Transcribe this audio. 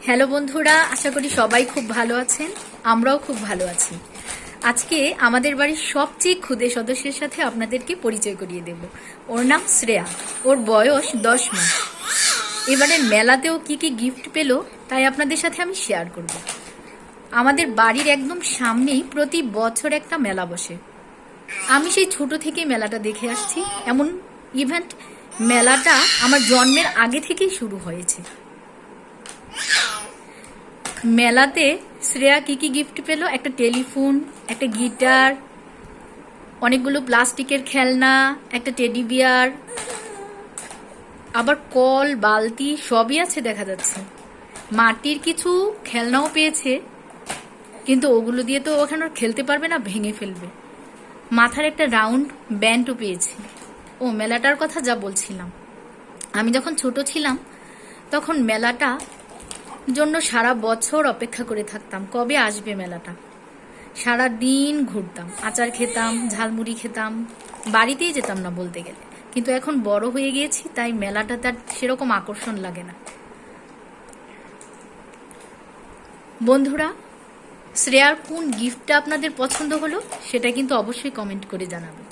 Hello বন্ধুরা, আশা করি সবাই খুব ভালো আছেন। আমরাও খুব ভালো আছি। আজকে আমাদের বাড়ির সবচেয়ে ক্ষুদে সদস্যের সাথে আপনাদেরকে পরিচয় করিয়ে দেব। ওর নাম শ্রেয়া, ওর বয়স 10 মাস। এবারের মেলাতেও কি কি গিফট পেল তাই আপনাদের সাথে আমি শেয়ার করব। আমাদের বাড়ির একদম সামনেই প্রতি বছর একটা মেলা বসে। আমি সেই ছোট থেকেই মেলাটা দেখে আসছি। এমন ইভেন্ট মেলাটা আমার জন্মের আগে থেকেই শুরু হয়েছে। মেলাতে শ্রেয়া কি কি গিফট পেল? একটা টেলিফোন, একটা গিটার, অনেকগুলো প্লাস্টিকের খেলনা, একটা টেডি বিয়ার, আবার কল, বালতি সবই আছে দেখা যাচ্ছে। মাটির কিছু খেলনাও পেয়েছে, কিন্তু ওগুলো দিয়ে তো ওখানে খেলতে পারবে না, ভেঙে ফেলবে। মাথার একটা রাউন্ড ব্যান্ডও পেয়েছে। ও মেলাটার কথা যা বলছিলাম, আমি যখন ছোট ছিলাম তখন মেলাটা জন্য সারা বছর অপেক্ষা করে থাকতাম কবে আসবে মেলাটা। সারা দিন ঘুরতাম, আচার খেতাম, ঝালমুড়ি খেতাম, বাড়িতেই যেতাম না বলতে গেলে। কিন্তু এখন বড় হয়ে গিয়েছি, তাই মেলাটা তার সেরকম আকর্ষণ লাগে না। বন্ধুরা, শ্রেয়ার কোন গিফটটা আপনাদের পছন্দ হলো সেটা কিন্তু অবশ্যই কমেন্ট করে জানাবেন।